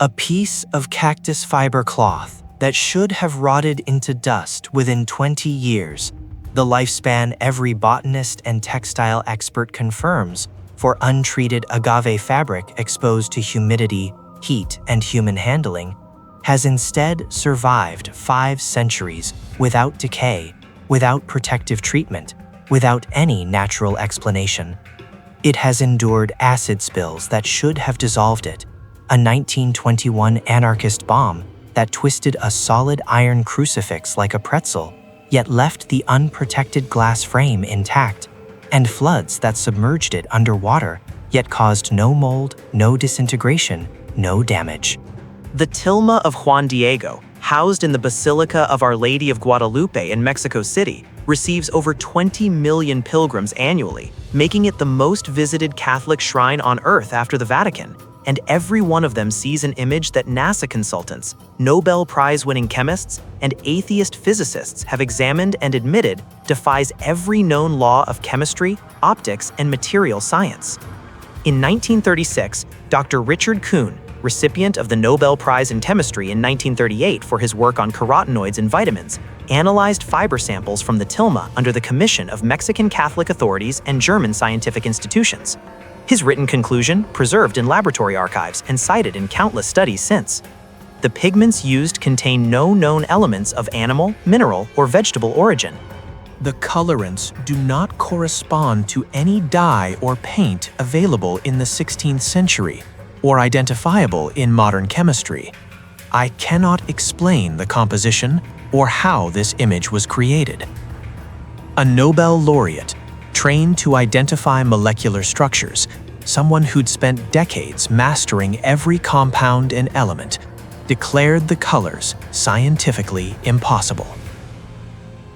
A piece of cactus fiber cloth that should have rotted into dust within 20 years, the lifespan every botanist and textile expert confirms for untreated agave fabric exposed to humidity, heat, and human handling, has instead survived 5 centuries without decay, without protective treatment, without any natural explanation. It has endured acid spills that should have dissolved it, a 1921 anarchist bomb that twisted a solid iron crucifix like a pretzel, yet left the unprotected glass frame intact, and floods that submerged it underwater, yet caused no mold, no disintegration, no damage. The Tilma of Juan Diego, housed in the Basilica of Our Lady of Guadalupe in Mexico City, receives over 20 million pilgrims annually, making it the most visited Catholic shrine on Earth after the Vatican. And every one of them sees an image that NASA consultants, Nobel Prize-winning chemists, and atheist physicists have examined and admitted defies every known law of chemistry, optics, and material science. In 1936, Dr. Richard Kuhn, recipient of the Nobel Prize in Chemistry in 1938 for his work on carotenoids and vitamins, analyzed fiber samples from the Tilma under the commission of Mexican Catholic authorities and German scientific institutions. His written conclusion, preserved in laboratory archives and cited in countless studies since. The pigments used contain no known elements of animal, mineral, or vegetable origin. The colorants do not correspond to any dye or paint available in the 16th century or identifiable in modern chemistry. I cannot explain the composition or how this image was created. A Nobel laureate, trained to identify molecular structures, someone who'd spent decades mastering every compound and element, declared the colors scientifically impossible.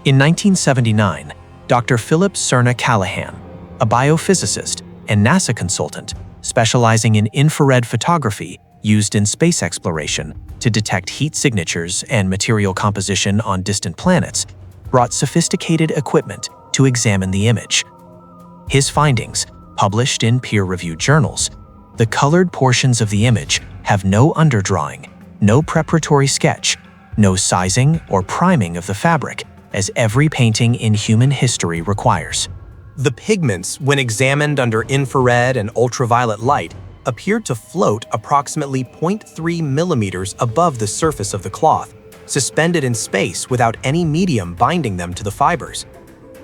In 1979, Dr. Philip Cerna Callahan, a biophysicist and NASA consultant specializing in infrared photography used in space exploration to detect heat signatures and material composition on distant planets, brought sophisticated equipment to examine the image. His findings, published in peer-reviewed journals, the colored portions of the image have no underdrawing, no preparatory sketch, no sizing or priming of the fabric, as every painting in human history requires. The pigments, when examined under infrared and ultraviolet light, appeared to float approximately 0.3 millimeters above the surface of the cloth, suspended in space without any medium binding them to the fibers.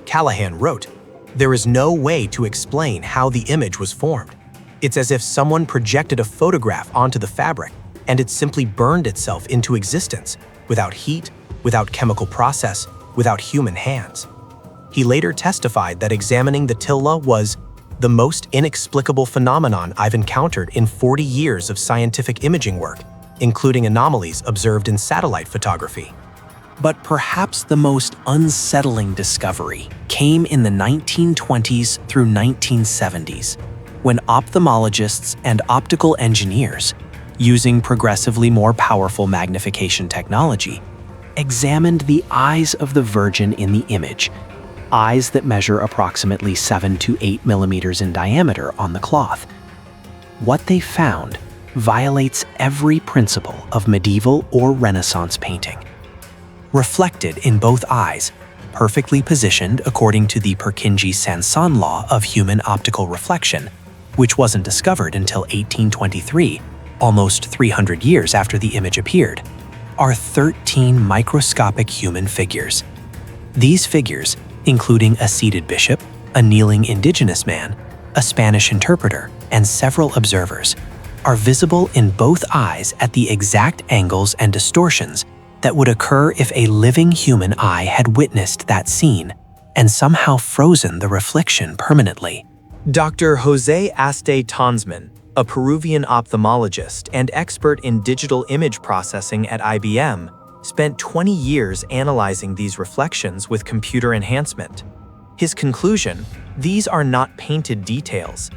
Callahan wrote, "There is no way to explain how the image was formed. It's as if someone projected a photograph onto the fabric and it simply burned itself into existence, without heat, without chemical process, without human hands." He later testified that examining the Tilma was the most inexplicable phenomenon I've encountered in 40 years of scientific imaging work, including anomalies observed in satellite photography. But perhaps the most unsettling discovery came in the 1920s through 1970s, when ophthalmologists and optical engineers, using progressively more powerful magnification technology, examined the eyes of the Virgin in the image, eyes that measure approximately 7 to 8 millimeters in diameter on the cloth. What they found violates every principle of medieval or Renaissance painting. Reflected in both eyes, perfectly positioned according to the Purkinje-Sanson law of human optical reflection, which wasn't discovered until 1823, almost 300 years after the image appeared, are 13 microscopic human figures. These figures, including a seated bishop, a kneeling indigenous man, a Spanish interpreter, and several observers, are visible in both eyes at the exact angles and distortions that would occur if a living human eye had witnessed that scene and somehow frozen the reflection permanently. Dr. Jose Aste Tonsman, a Peruvian ophthalmologist and expert in digital image processing at IBM, spent 20 years analyzing these reflections with computer enhancement. His conclusion: these are not painted details.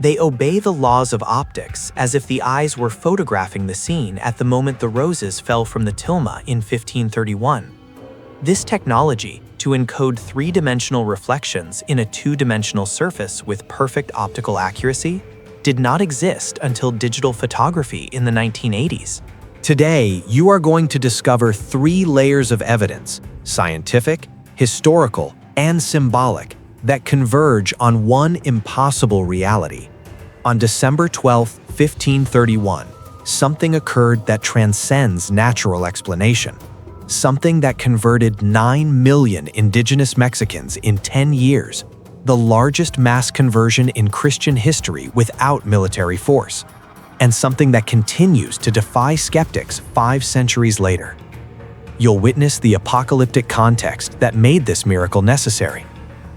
They obey the laws of optics as if the eyes were photographing the scene at the moment the roses fell from the Tilma in 1531. This technology, to encode three-dimensional reflections in a two-dimensional surface with perfect optical accuracy, did not exist until digital photography in the 1980s. Today, you are going to discover 3 layers of evidence, scientific, historical, and symbolic, that converge on one impossible reality. On December 12, 1531, something occurred that transcends natural explanation. Something that converted 9 million indigenous Mexicans in 10 years, the largest mass conversion in Christian history without military force, and something that continues to defy skeptics 5 centuries later. You'll witness the apocalyptic context that made this miracle necessary,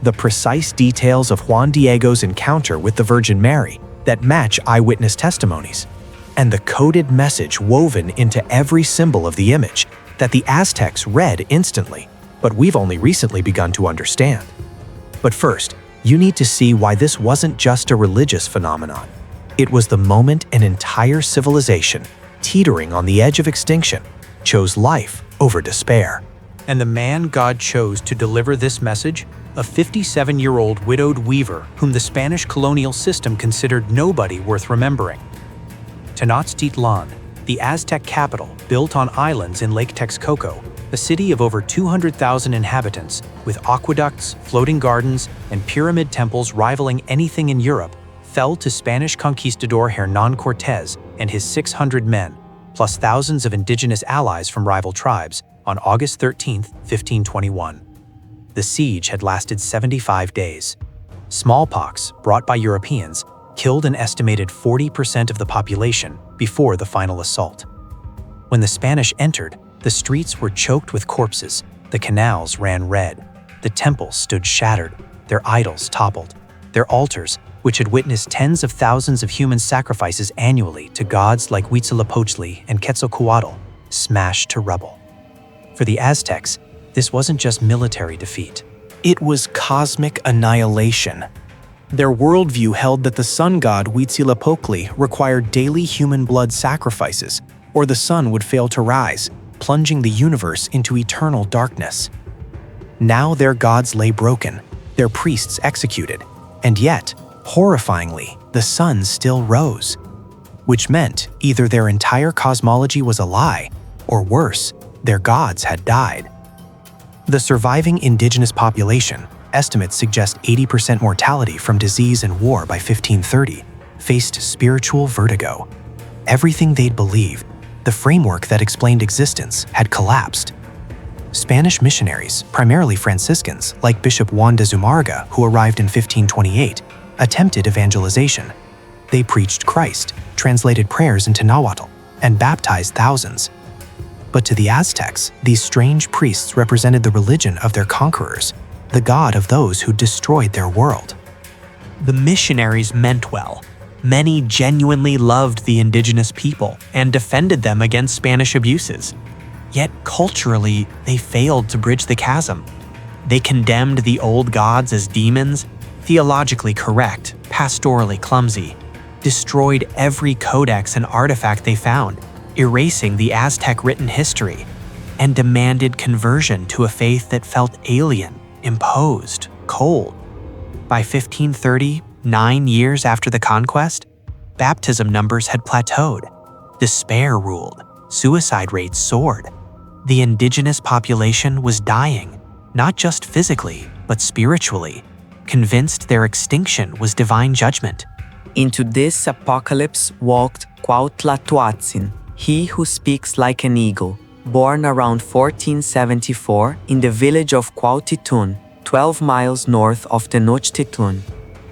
the precise details of Juan Diego's encounter with the Virgin Mary that match eyewitness testimonies, and the coded message woven into every symbol of the image that the Aztecs read instantly, but we've only recently begun to understand. But first, you need to see why this wasn't just a religious phenomenon. It was the moment an entire civilization, teetering on the edge of extinction, chose life over despair. And the man God chose to deliver this message? A 57-year-old widowed weaver whom the Spanish colonial system considered nobody worth remembering. Tenochtitlan, the Aztec capital built on islands in Lake Texcoco, a city of over 200,000 inhabitants, with aqueducts, floating gardens, and pyramid temples rivaling anything in Europe, fell to Spanish conquistador Hernán Cortés and his 600 men, plus thousands of indigenous allies from rival tribes, on August 13, 1521. The siege had lasted 75 days. Smallpox, brought by Europeans, killed an estimated 40% of the population before the final assault. When the Spanish entered, the streets were choked with corpses, the canals ran red, the temples stood shattered, their idols toppled, their altars, which had witnessed tens of thousands of human sacrifices annually to gods like Huitzilopochtli and Quetzalcoatl, smashed to rubble. For the Aztecs, this wasn't just military defeat. It was cosmic annihilation. Their worldview held that the sun god Huitzilopochtli required daily human blood sacrifices, or the sun would fail to rise, plunging the universe into eternal darkness. Now their gods lay broken, their priests executed, and yet, horrifyingly, the sun still rose. Which meant either their entire cosmology was a lie, or worse, their gods had died. The surviving indigenous population, estimates suggest 80% mortality from disease and war by 1530, faced spiritual vertigo. Everything they'd believed, the framework that explained existence, had collapsed. Spanish missionaries, primarily Franciscans, like Bishop Juan de Zumarraga, who arrived in 1528, attempted evangelization. They preached Christ, translated prayers into Nahuatl, and baptized thousands. But to the Aztecs, these strange priests represented the religion of their conquerors, the god of those who destroyed their world. The missionaries meant well. Many genuinely loved the indigenous people and defended them against Spanish abuses. Yet culturally, they failed to bridge the chasm. They condemned the old gods as demons, theologically correct, pastorally clumsy, destroyed every codex and artifact they found, erasing the Aztec written history, and demanded conversion to a faith that felt alien, imposed, cold. By 1530, 9 years after the conquest, baptism numbers had plateaued, despair ruled, suicide rates soared. The indigenous population was dying, not just physically, but spiritually, convinced their extinction was divine judgment. Into this apocalypse walked Cuauhtlahuatzin, he who speaks like an eagle, born around 1474 in the village of Cuautitún, 12 miles north of Tenochtitlan.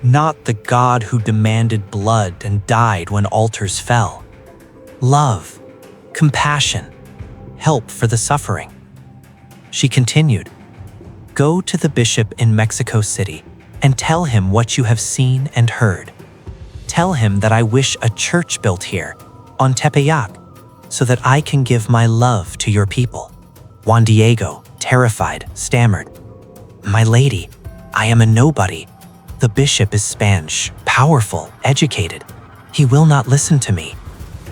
Not the god who demanded blood and died when altars fell. Love, compassion, help for the suffering. She continued, "Go to the bishop in Mexico City and tell him what you have seen and heard. Tell him that I wish a church built here, on Tepeyac, so that I can give my love to your people." Juan Diego, terrified, stammered, "My lady, I am a nobody. The bishop is Spanish, powerful, educated. He will not listen to me.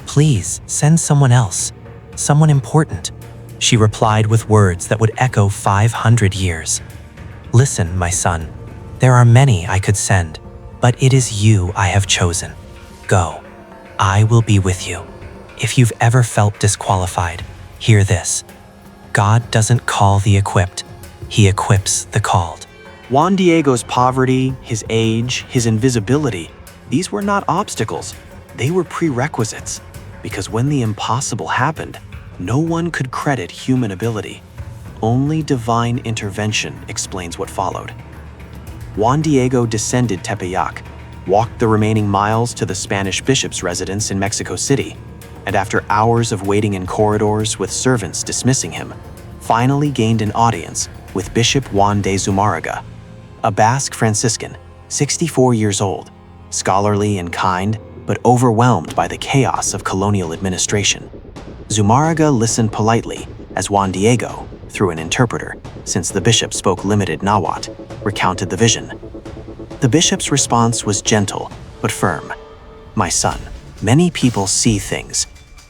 Please send someone else, someone important." She replied with words that would echo 500 years. "Listen, my son, there are many I could send, but it is you I have chosen. Go. I will be with you. If you've ever felt disqualified, hear this. God doesn't call the equipped, he equips the called. Juan Diego's poverty, his age, his invisibility, these were not obstacles. They were prerequisites. Because when the impossible happened, no one could credit human ability. Only divine intervention explains what followed. Juan Diego descended Tepeyac, walked the remaining miles to the Spanish bishop's residence in Mexico City, and after hours of waiting in corridors with servants dismissing him, finally gained an audience with Bishop Juan de Zumárraga, a Basque Franciscan, 64 years old, scholarly and kind, but overwhelmed by the chaos of colonial administration. Zumárraga listened politely as Juan Diego, through an interpreter, since the bishop spoke limited Nahuatl, recounted the vision. The bishop's response was gentle but firm. "My son, many people see things.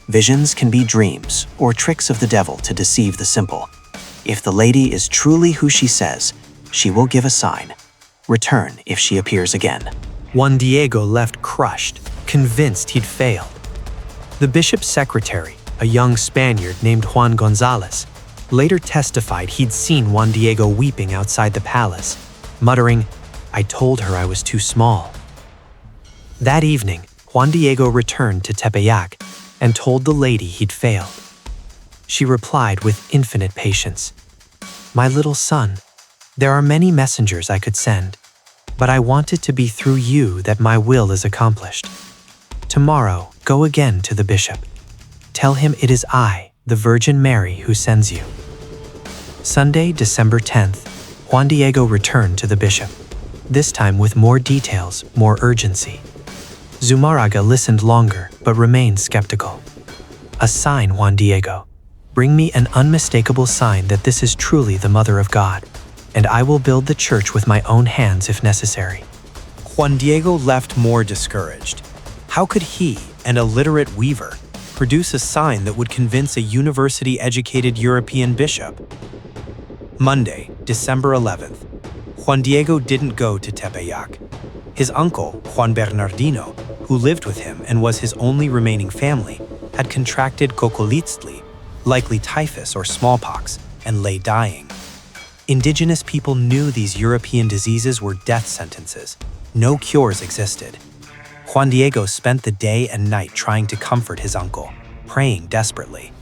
Visions can be dreams or tricks of the devil to deceive the simple. If the lady is truly who she says, she will give a sign. Return if she appears again." Juan Diego left crushed, convinced he'd failed. The bishop's secretary, a young Spaniard named Juan Gonzalez, later testified he'd seen Juan Diego weeping outside the palace, muttering, "I told her I was too small." That evening, Juan Diego returned to Tepeyac and told the lady he'd failed. She replied with infinite patience, "My little son, there are many messengers I could send, but I want it to be through you that my will is accomplished. Tomorrow, go again to the bishop. Tell him it is I, the Virgin Mary, who sends you." Sunday, December 10th, Juan Diego returned to the bishop, this time with more details, more urgency. Zumárraga listened longer, but remained skeptical. "A sign, Juan Diego. Bring me an unmistakable sign that this is truly the Mother of God, and I will build the church with my own hands if necessary." Juan Diego left more discouraged. How could he, an illiterate weaver, produce a sign that would convince a university-educated European bishop? Monday, December 11th. Juan Diego didn't go to Tepeyac. His uncle, Juan Bernardino, who lived with him and was his only remaining family, had contracted cocolitztli, likely typhus or smallpox, and lay dying. Indigenous people knew these European diseases were death sentences. No cures existed. Juan Diego spent the day and night trying to comfort his uncle, praying desperately.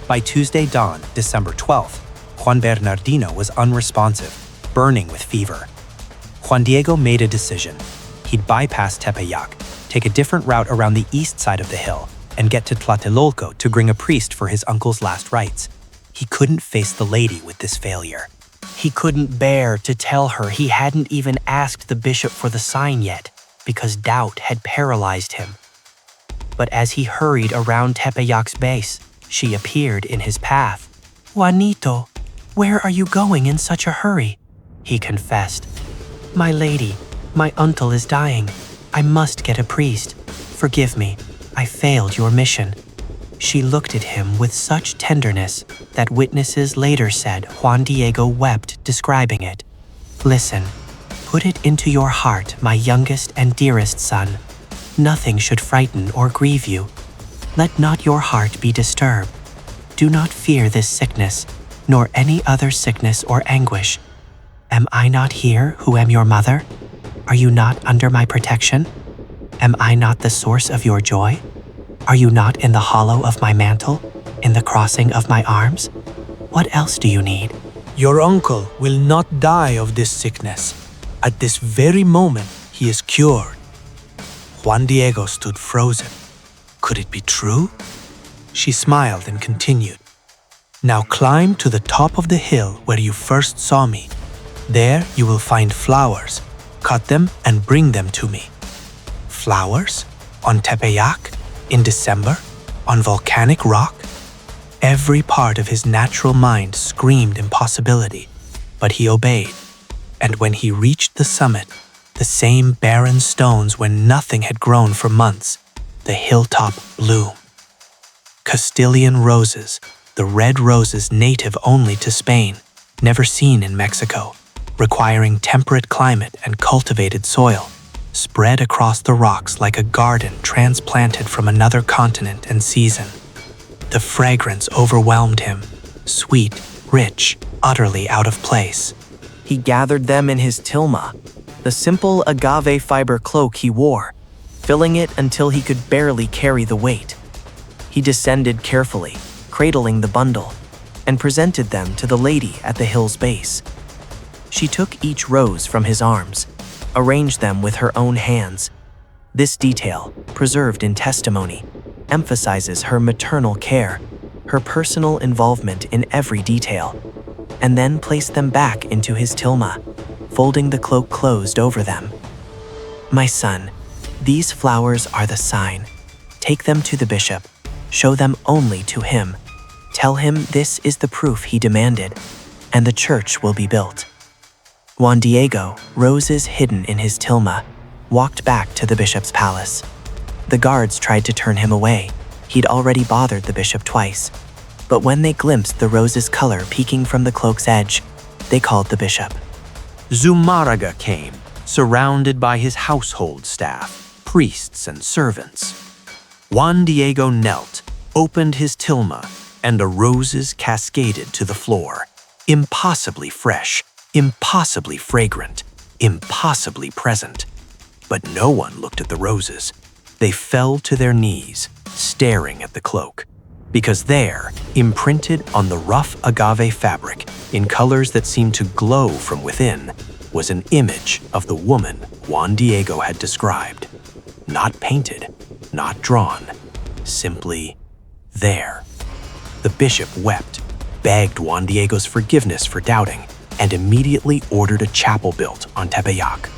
By Tuesday dawn, December 12th, Juan Bernardino was unresponsive, burning with fever. Juan Diego made a decision. He'd bypass Tepeyac, take a different route around the east side of the hill, and get to Tlatelolco to bring a priest for his uncle's last rites. He couldn't face the lady with this failure. He couldn't bear to tell her he hadn't even asked the bishop for the sign yet, because doubt had paralyzed him. But as he hurried around Tepeyac's base, she appeared in his path. "Juanito, where are you going in such a hurry?" he confessed. "My lady, my uncle is dying. I must get a priest. Forgive me, I failed your mission." She looked at him with such tenderness that witnesses later said Juan Diego wept describing it. "Listen, put it into your heart, my youngest and dearest son. Nothing should frighten or grieve you. Let not your heart be disturbed. Do not fear this sickness, nor any other sickness or anguish. Am I not here who am your mother? Are you not under my protection? Am I not the source of your joy? Are you not in the hollow of my mantle, in the crossing of my arms? What else do you need?" Your uncle will not die of this sickness. At this very moment, he is cured. Juan Diego stood frozen. Could it be true? She smiled and continued. "Now climb to the top of the hill where you first saw me. There you will find flowers. Cut them and bring them to me." Flowers? On Tepeyac? In December? On volcanic rock? Every part of his natural mind screamed impossibility, but he obeyed. And when he reached the summit, the same barren stones where nothing had grown for months, the hilltop bloomed. Castilian roses, the red roses native only to Spain, never seen in Mexico, requiring temperate climate and cultivated soil, spread across the rocks like a garden transplanted from another continent and season. The fragrance overwhelmed him, sweet, rich, utterly out of place. He gathered them in his tilma, the simple agave fiber cloak he wore, filling it until he could barely carry the weight. He descended carefully, cradling the bundle, and presented them to the lady at the hill's base. She took each rose from his arms, arranged them with her own hands. This detail, preserved in testimony, emphasizes her maternal care, her personal involvement in every detail, and then placed them back into his tilma, folding the cloak closed over them. "My son, these flowers are the sign. Take them to the bishop. Show them only to him. Tell him this is the proof he demanded, and the church will be built." Juan Diego, roses hidden in his tilma, walked back to the bishop's palace. The guards tried to turn him away. He'd already bothered the bishop twice. But when they glimpsed the rose's color peeking from the cloak's edge, they called the bishop. Zumarraga came, surrounded by his household staff, priests and servants. Juan Diego knelt, opened his tilma, and the roses cascaded to the floor. Impossibly fresh, impossibly fragrant, impossibly present. But no one looked at the roses. They fell to their knees, staring at the cloak. Because there, imprinted on the rough agave fabric, in colors that seemed to glow from within, was an image of the woman Juan Diego had described. Not painted, not drawn, simply there. The bishop wept, begged Juan Diego's forgiveness for doubting, and immediately ordered a chapel built on Tepeyac.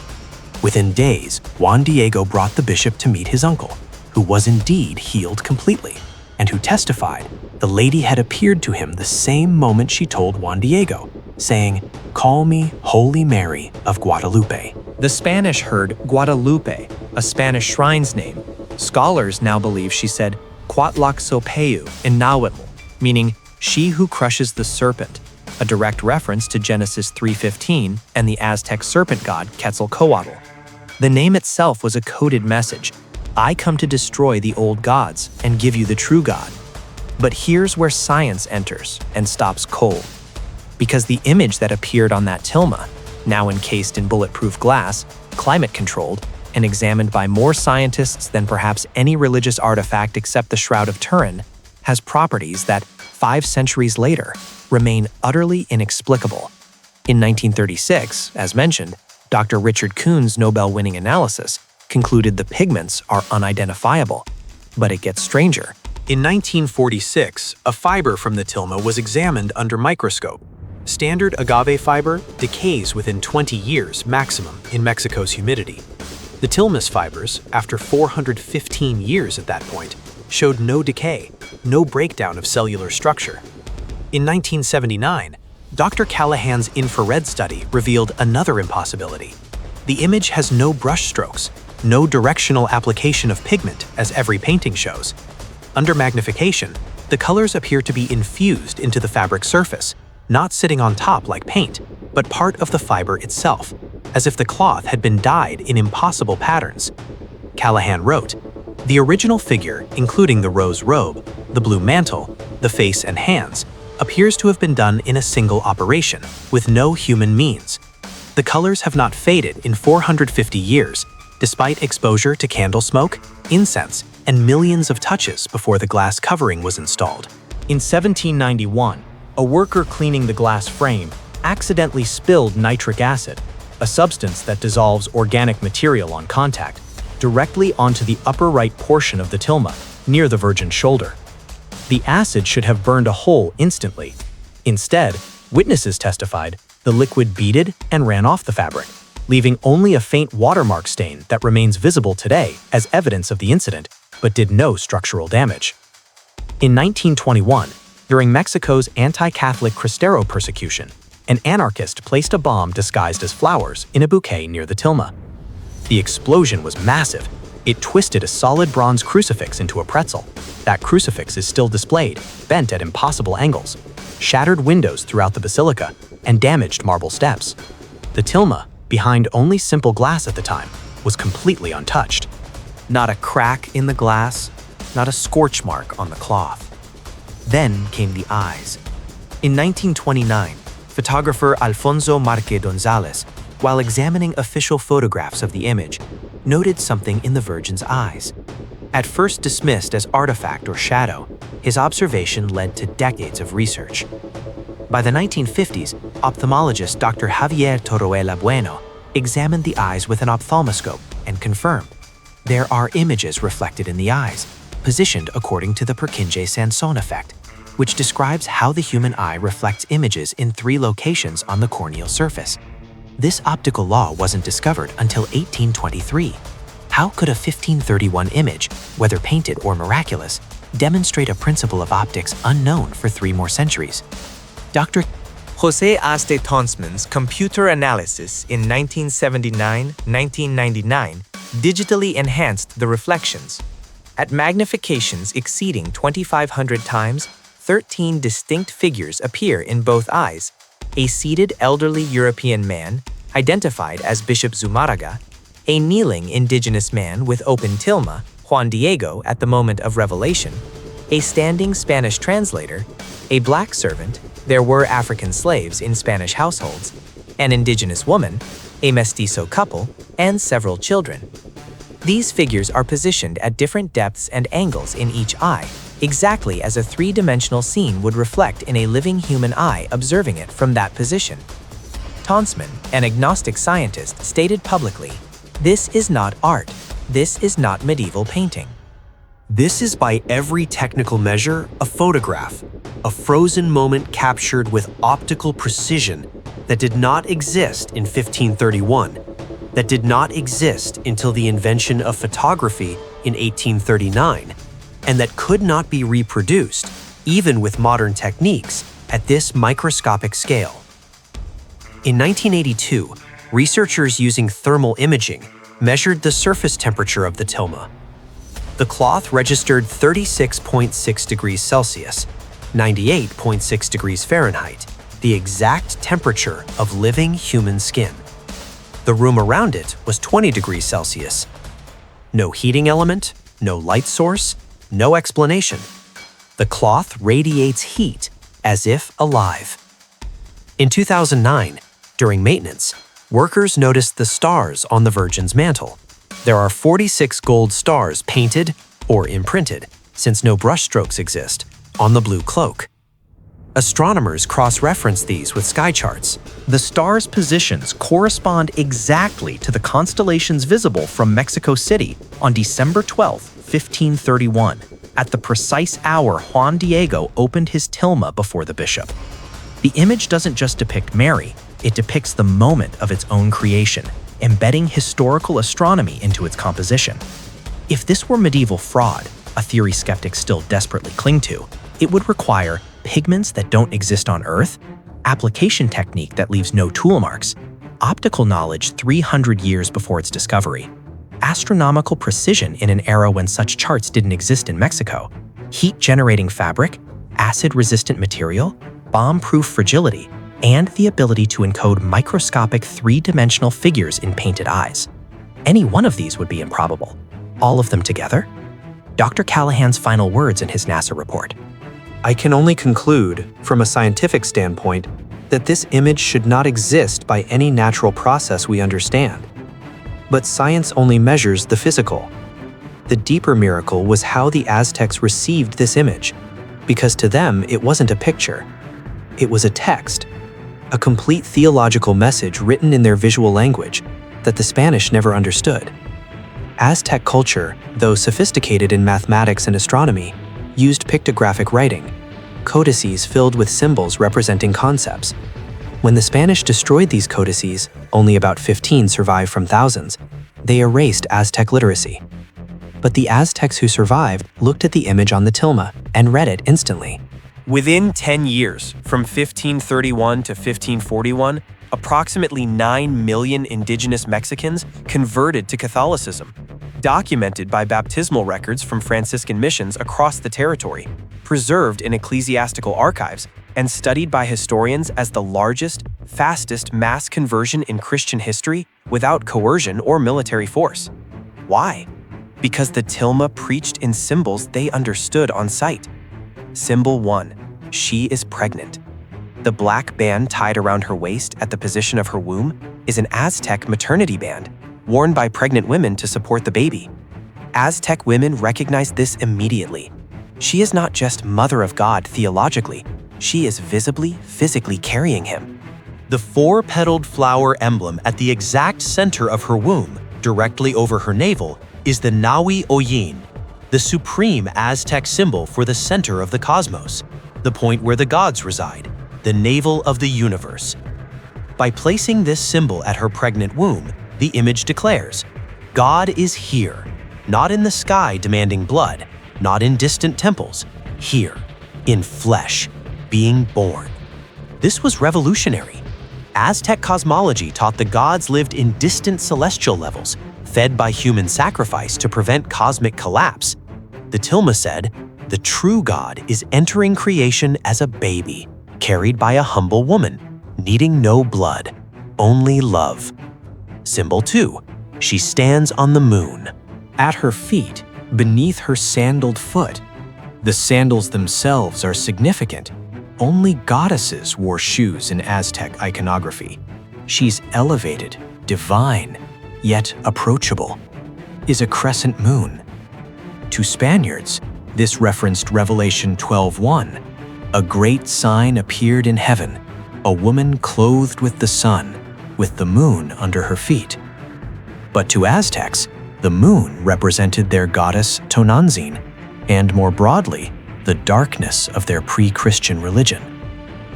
Within days, Juan Diego brought the bishop to meet his uncle, who was indeed healed completely, and who testified the lady had appeared to him the same moment she told Juan Diego, saying, "Call me Holy Mary of Guadalupe." The Spanish heard Guadalupe, a Spanish shrine's name. Scholars now believe she said Cuatlaxopeu in Nahuatl, meaning she who crushes the serpent, a direct reference to Genesis 3:15 and the Aztec serpent god Quetzalcoatl. The name itself was a coded message. I come to destroy the old gods and give you the true God. But here's where science enters and stops cold. Because the image that appeared on that tilma, now encased in bulletproof glass, climate-controlled, and examined by more scientists than perhaps any religious artifact except the Shroud of Turin, has properties that, 5 centuries later, remain utterly inexplicable. In 1936, as mentioned, Dr. Richard Kuhn's Nobel-winning analysis concluded the pigments are unidentifiable. But it gets stranger. In 1946, a fiber from the tilma was examined under microscope. Standard agave fiber decays within 20 years maximum in Mexico's humidity. The tilma's fibers, after 415 years at that point, showed no decay, no breakdown of cellular structure. In 1979, Dr. Callahan's infrared study revealed another impossibility. The image has no brush strokes, no directional application of pigment, as every painting shows. Under magnification, the colors appear to be infused into the fabric surface, not sitting on top like paint, but part of the fiber itself, as if the cloth had been dyed in impossible patterns. Callahan wrote, "The original figure, including the rose robe, the blue mantle, the face and hands, appears to have been done in a single operation, with no human means. The colors have not faded in 450 years, despite exposure to candle smoke, incense, and millions of touches before the glass covering was installed." In 1791, a worker cleaning the glass frame accidentally spilled nitric acid, a substance that dissolves organic material on contact, directly onto the upper right portion of the tilma, near the Virgin's shoulder. The acid should have burned a hole instantly. Instead, witnesses testified the liquid beaded and ran off the fabric, leaving only a faint watermark stain that remains visible today as evidence of the incident, but did no structural damage. In 1921, during Mexico's anti-Catholic Cristero persecution, an anarchist placed a bomb disguised as flowers in a bouquet near the tilma. The explosion was massive. It twisted a solid bronze crucifix into a pretzel. That crucifix is still displayed, bent at impossible angles, shattered windows throughout the basilica, and damaged marble steps. The tilma, behind only simple glass at the time, was completely untouched. Not a crack in the glass, not a scorch mark on the cloth. Then came the eyes. In 1929, photographer Alfonso Marque Gonzalez, while examining official photographs of the image, noted something in the Virgin's eyes. At first dismissed as artifact or shadow, his observation led to decades of research. By the 1950s, ophthalmologist Dr. Javier Torruella Bueno examined the eyes with an ophthalmoscope and confirmed there are images reflected in the eyes, positioned according to the Purkinje-Sanson effect, which describes how the human eye reflects images in 3 locations on the corneal surface. This optical law wasn't discovered until 1823. How could a 1531 image, whether painted or miraculous, demonstrate a principle of optics unknown for 3 more centuries? Dr. José Aste Tonsman's computer analysis in 1979-1999 digitally enhanced the reflections. At magnifications exceeding 2,500 times, 13 distinct figures appear in both eyes. A seated elderly European man, identified as Bishop Zumárraga, a kneeling indigenous man with open tilma, Juan Diego at the moment of revelation, a standing Spanish translator, a black servant, there were African slaves in Spanish households, an indigenous woman, a mestizo couple, and several children. These figures are positioned at different depths and angles in each eye, exactly as a 3-dimensional scene would reflect in a living human eye observing it from that position. Tonsman, an agnostic scientist, stated publicly, "This is not art. This is not medieval painting. This is by every technical measure a photograph, a frozen moment captured with optical precision that did not exist in 1531, that did not exist until the invention of photography in 1839, and that could not be reproduced, even with modern techniques, at this microscopic scale." In 1982, researchers using thermal imaging measured the surface temperature of the tilma. The cloth registered 36.6 degrees Celsius, 98.6 degrees Fahrenheit, the exact temperature of living human skin. The room around it was 20 degrees Celsius. No heating element, no light source, no explanation. The cloth radiates heat as if alive. In 2009, during maintenance, workers noticed the stars on the Virgin's mantle. There are 46 gold stars painted or imprinted, since no brushstrokes exist, on the blue cloak. Astronomers cross-reference these with sky charts. The stars' positions correspond exactly to the constellations visible from Mexico City on December 12, 1531, at the precise hour Juan Diego opened his tilma before the bishop. The image doesn't just depict Mary, it depicts the moment of its own creation, embedding historical astronomy into its composition. If this were medieval fraud, a theory skeptics still desperately cling to, it would require pigments that don't exist on Earth, application technique that leaves no tool marks, optical knowledge 300 years before its discovery, astronomical precision in an era when such charts didn't exist in Mexico, heat-generating fabric, acid-resistant material, bomb-proof fragility, and the ability to encode microscopic 3-dimensional figures in painted eyes. Any one of these would be improbable. All of them together? Dr. Callahan's final words in his NASA report. I can only conclude, from a scientific standpoint, that this image should not exist by any natural process we understand. But science only measures the physical. The deeper miracle was how the Aztecs received this image, because to them it wasn't a picture. It was a text, a complete theological message written in their visual language that the Spanish never understood. Aztec culture, though sophisticated in mathematics and astronomy, used pictographic writing, codices filled with symbols representing concepts. When the Spanish destroyed these codices, only about 15 survived from thousands, they erased Aztec literacy. But the Aztecs who survived looked at the image on the tilma and read it instantly. Within 10 years, from 1531 to 1541, approximately 9 million indigenous Mexicans converted to Catholicism, documented by baptismal records from Franciscan missions across the territory, preserved in ecclesiastical archives, and studied by historians as the largest, fastest mass conversion in Christian history without coercion or military force. Why? Because the tilma preached in symbols they understood on sight. Symbol 1. She is pregnant. The black band tied around her waist at the position of her womb is an Aztec maternity band, worn by pregnant women to support the baby. Aztec women recognized this immediately. She is not just Mother of God theologically, she is visibly, physically carrying him. The four-petaled flower emblem at the exact center of her womb, directly over her navel, is the Nahui Oyin, the supreme Aztec symbol for the center of the cosmos, the point where the gods reside, the navel of the universe. By placing this symbol at her pregnant womb, the image declares, God is here, not in the sky demanding blood, not in distant temples, here, in flesh, being born. This was revolutionary. Aztec cosmology taught the gods lived in distant celestial levels, fed by human sacrifice to prevent cosmic collapse. The tilma said, the true God is entering creation as a baby, carried by a humble woman, needing no blood, only love. Symbol 2. She stands on the moon. At her feet, beneath her sandaled foot. The sandals themselves are significant. Only goddesses wore shoes in Aztec iconography. She's elevated, divine, yet approachable, is a crescent moon. To Spaniards, this referenced Revelation 12:1. A great sign appeared in heaven, a woman clothed with the sun, with the moon under her feet. But to Aztecs, the moon represented their goddess Tonantzin, and more broadly, the darkness of their pre-Christian religion.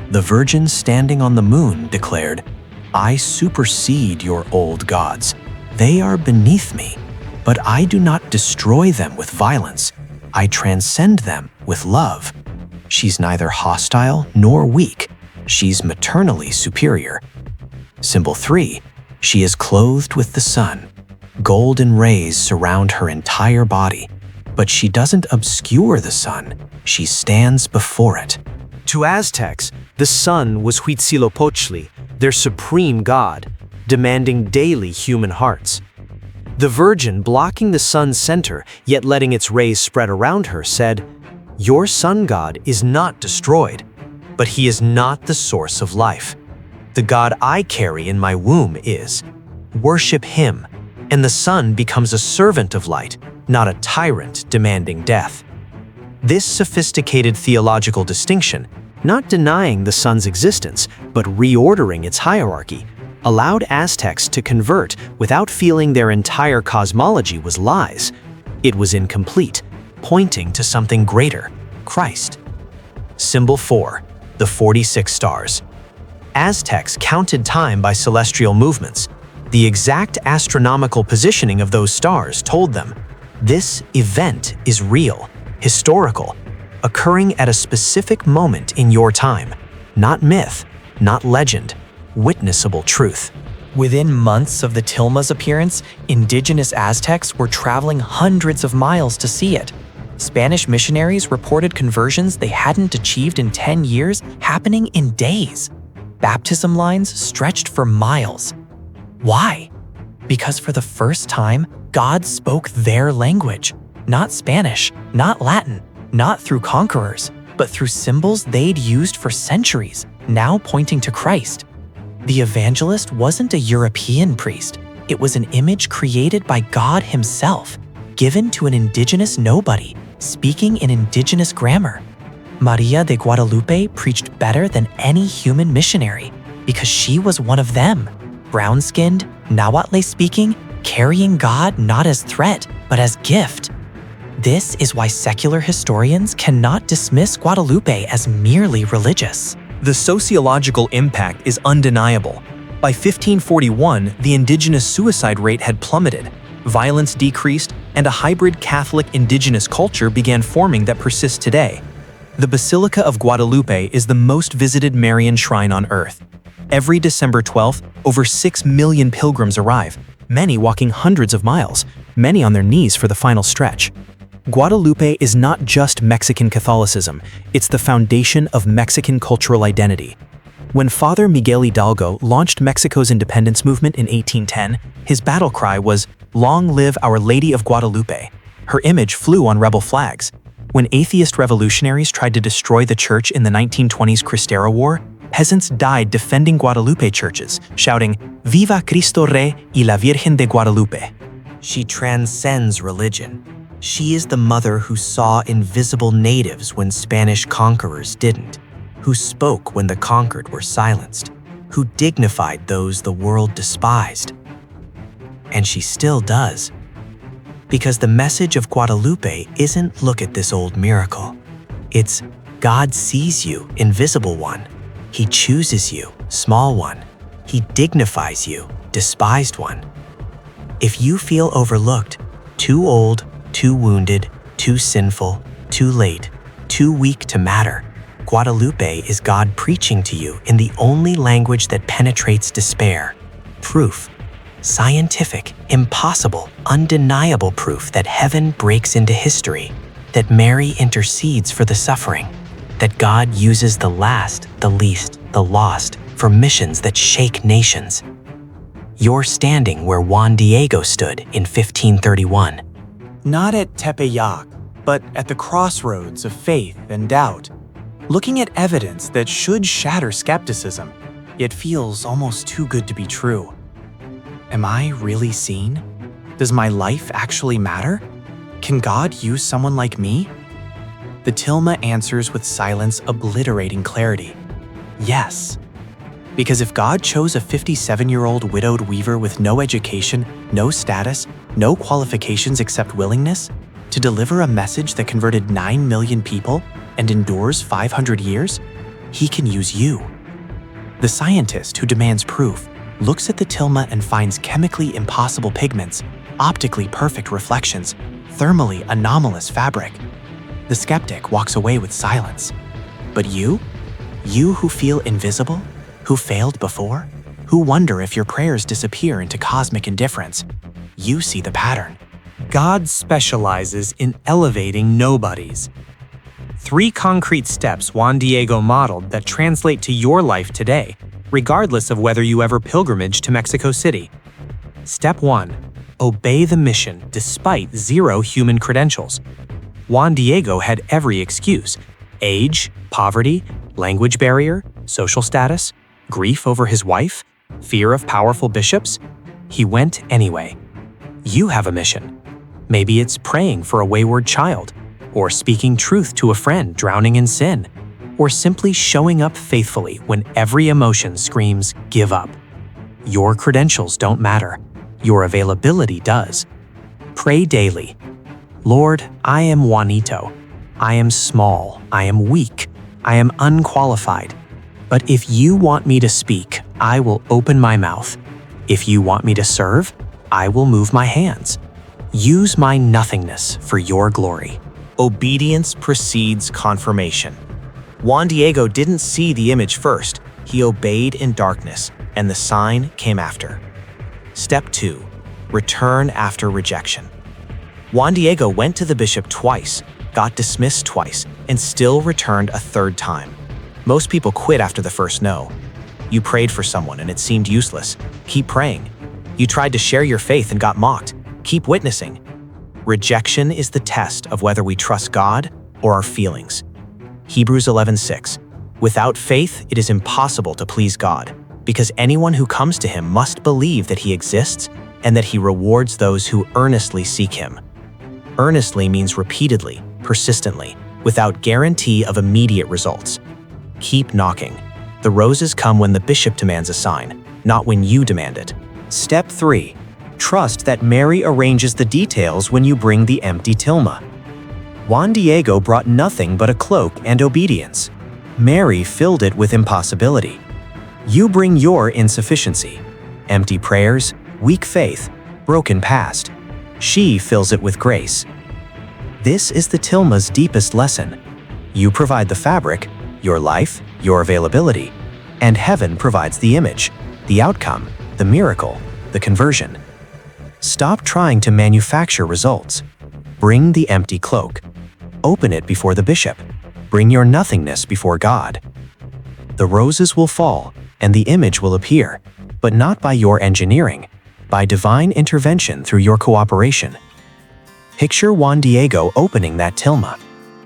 The virgin standing on the moon declared, I supersede your old gods. They are beneath me, but I do not destroy them with violence. I transcend them with love. She's neither hostile nor weak. She's maternally superior. Symbol 3. She is clothed with the sun. Golden rays surround her entire body, but she doesn't obscure the sun. She stands before it. To Aztecs, the sun was Huitzilopochtli, their supreme god, demanding daily human hearts. The virgin, blocking the sun's center, yet letting its rays spread around her, said, Your sun god is not destroyed, but he is not the source of life. The God I carry in my womb is. Worship him, and the sun becomes a servant of light, not a tyrant demanding death. This sophisticated theological distinction, not denying the sun's existence, but reordering its hierarchy, allowed Aztecs to convert without feeling their entire cosmology was lies. It was incomplete, pointing to something greater, Christ. Symbol 4. The 46 stars. Aztecs counted time by celestial movements. The exact astronomical positioning of those stars told them, this event is real, historical, occurring at a specific moment in your time, not myth, not legend, witnessable truth. Within months of the tilma's appearance, indigenous Aztecs were traveling hundreds of miles to see it. Spanish missionaries reported conversions they hadn't achieved in 10 years happening in days. Baptism lines stretched for miles. Why? Because for the first time, God spoke their language. Not Spanish, not Latin, not through conquerors, but through symbols they'd used for centuries, now pointing to Christ. The evangelist wasn't a European priest. It was an image created by God himself, given to an indigenous nobody, speaking in indigenous grammar. Maria de Guadalupe preached better than any human missionary because she was one of them, brown-skinned, Nahuatl-speaking, carrying God not as threat, but as gift. This is why secular historians cannot dismiss Guadalupe as merely religious. The sociological impact is undeniable. By 1541, the indigenous suicide rate had plummeted, violence decreased, and a hybrid Catholic-indigenous culture began forming that persists today. The Basilica of Guadalupe is the most visited Marian shrine on Earth. Every December 12th, over 6 million pilgrims arrive, many walking hundreds of miles, many on their knees for the final stretch. Guadalupe is not just Mexican Catholicism, it's the foundation of Mexican cultural identity. When Father Miguel Hidalgo launched Mexico's independence movement in 1810, his battle cry was, "Long live Our Lady of Guadalupe." Her image flew on rebel flags. When atheist revolutionaries tried to destroy the church in the 1920s Cristero War, peasants died defending Guadalupe churches, shouting, "Viva Cristo Rey y la Virgen de Guadalupe." She transcends religion. She is the mother who saw invisible natives when Spanish conquerors didn't, who spoke when the conquered were silenced, who dignified those the world despised. And she still does. Because the message of Guadalupe isn't "look at this old miracle." It's "God sees you, invisible one. He chooses you, small one. He dignifies you, despised one." If you feel overlooked, too old, too wounded, too sinful, too late, too weak to matter, Guadalupe is God preaching to you in the only language that penetrates despair. Proof. Scientific, impossible, undeniable proof that heaven breaks into history, that Mary intercedes for the suffering, that God uses the last, the least, the lost for missions that shake nations. You're standing where Juan Diego stood in 1531. Not at Tepeyac, but at the crossroads of faith and doubt, looking at evidence that should shatter skepticism, yet feels almost too good to be true. Am I really seen? Does my life actually matter? Can God use someone like me? The Tilma answers with silence obliterating clarity. Yes. Because if God chose a 57-year-old widowed weaver with no education, no status, no qualifications except willingness, to deliver a message that converted 9 million people and endures 500 years, He can use you. The scientist who demands proof looks at the tilma and finds chemically impossible pigments, optically perfect reflections, thermally anomalous fabric. The skeptic walks away with silence. But you? You who feel invisible? Who failed before? Who wonder if your prayers disappear into cosmic indifference? You see the pattern. God specializes in elevating nobodies. 3 concrete steps Juan Diego modeled that translate to your life today, regardless of whether you ever pilgrimage to Mexico City. Step 1. Obey the mission despite 0 human credentials. Juan Diego had every excuse: age, poverty, language barrier, social status, grief over his wife, fear of powerful bishops. He went anyway. You have a mission. Maybe it's praying for a wayward child, or speaking truth to a friend drowning in sin, or simply showing up faithfully when every emotion screams, "Give up." Your credentials don't matter. Your availability does. Pray daily. Lord, I am Juanito. I am small. I am weak. I am unqualified. But if you want me to speak, I will open my mouth. If you want me to serve, I will move my hands. Use my nothingness for your glory. Obedience precedes confirmation. Juan Diego didn't see the image first. He obeyed in darkness, and the sign came after. Step 2. Return after rejection. Juan Diego went to the bishop twice, got dismissed twice, and still returned a 3rd time. Most people quit after the first no. You prayed for someone and it seemed useless. Keep praying. You tried to share your faith and got mocked. Keep witnessing. Rejection is the test of whether we trust God or our feelings. Hebrews 11:6. Without faith, it is impossible to please God, because anyone who comes to Him must believe that He exists and that He rewards those who earnestly seek Him. Earnestly means repeatedly, persistently, without guarantee of immediate results. Keep knocking. The roses come when the bishop demands a sign, not when you demand it. Step 3. Trust that Mary arranges the details when you bring the empty tilma. Juan Diego brought nothing but a cloak and obedience. Mary filled it with impossibility. You bring your insufficiency, empty prayers, weak faith, broken past. She fills it with grace. This is the tilma's deepest lesson. You provide the fabric, your life, your availability, and heaven provides the image, the outcome, the miracle, the conversion. Stop trying to manufacture results. Bring the empty cloak. Open it before the bishop. Bring your nothingness before God. The roses will fall, and the image will appear, but not by your engineering, by divine intervention through your cooperation. Picture Juan Diego opening that tilma.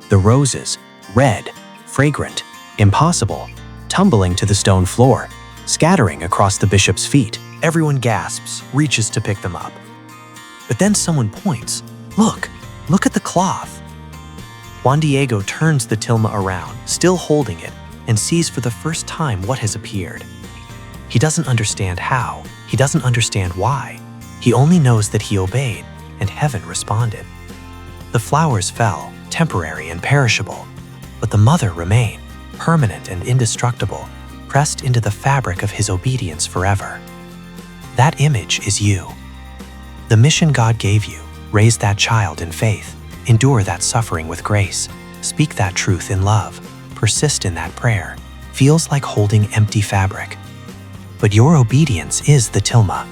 The roses, red, fragrant, impossible, tumbling to the stone floor, scattering across the bishop's feet. Everyone gasps, reaches to pick them up. But then someone points. Look at the cloth. Juan Diego turns the tilma around, still holding it, and sees for the first time what has appeared. He doesn't understand how. He doesn't understand why. He only knows that he obeyed, and heaven responded. The flowers fell, temporary and perishable, but the mother remained, permanent and indestructible, pressed into the fabric of his obedience forever. That image is you. The mission God gave you, raise that child in faith, endure that suffering with grace, speak that truth in love, persist in that prayer, feels like holding empty fabric. But your obedience is the tilma.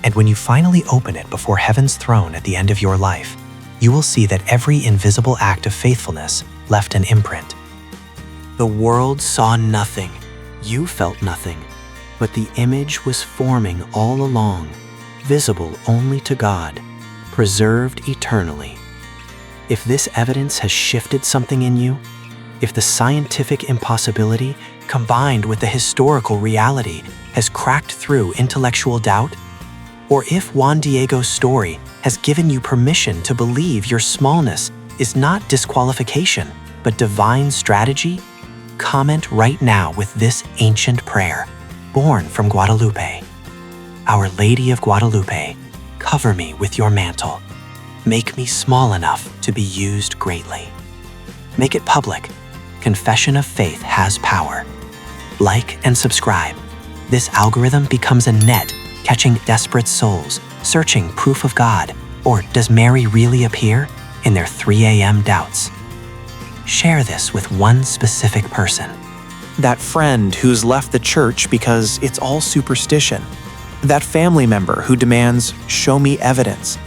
And when you finally open it before heaven's throne at the end of your life, you will see that every invisible act of faithfulness left an imprint. The world saw nothing. You felt nothing. But the image was forming all along, visible only to God, preserved eternally. If this evidence has shifted something in you, if the scientific impossibility combined with the historical reality has cracked through intellectual doubt, or if Juan Diego's story has given you permission to believe your smallness is not disqualification, but divine strategy, comment right now with this ancient prayer, born from Guadalupe. Our Lady of Guadalupe, cover me with your mantle. Make me small enough to be used greatly. Make it public. Confession of faith has power. Like and subscribe. This algorithm becomes a net, catching desperate souls, searching proof of God. Or does Mary really appear? In their 3 a.m. doubts. Share this with one specific person. That friend who's left the church because it's all superstition. That family member who demands, show me evidence.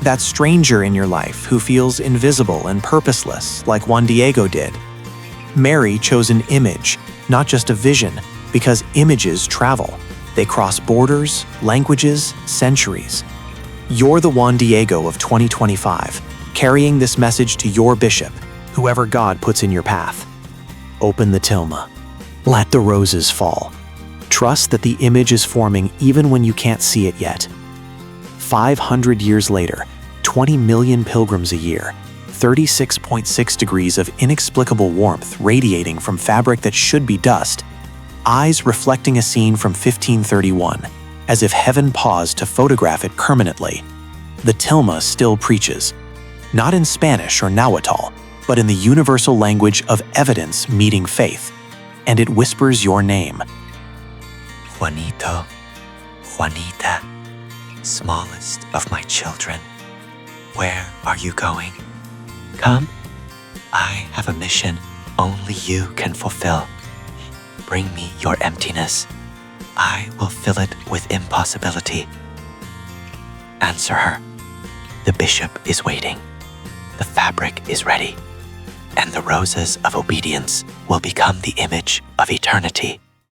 That stranger in your life who feels invisible and purposeless like Juan Diego did. Mary chose an image, not just a vision, because images travel. They cross borders, languages, centuries. You're the Juan Diego of 2025, carrying this message to your bishop, whoever God puts in your path. Open the tilma. Let the roses fall. Trust that the image is forming even when you can't see it yet. 500 years later, 20 million pilgrims a year, 36.6 degrees of inexplicable warmth radiating from fabric that should be dust, eyes reflecting a scene from 1531, as if heaven paused to photograph it permanently. The tilma still preaches, not in Spanish or Nahuatl, but in the universal language of evidence meeting faith, and it whispers your name. Juanito, Juanita, smallest of my children, where are you going? Come, I have a mission only you can fulfill. Bring me your emptiness. I will fill it with impossibility. Answer her. The bishop is waiting. The fabric is ready. And the roses of obedience will become the image of eternity.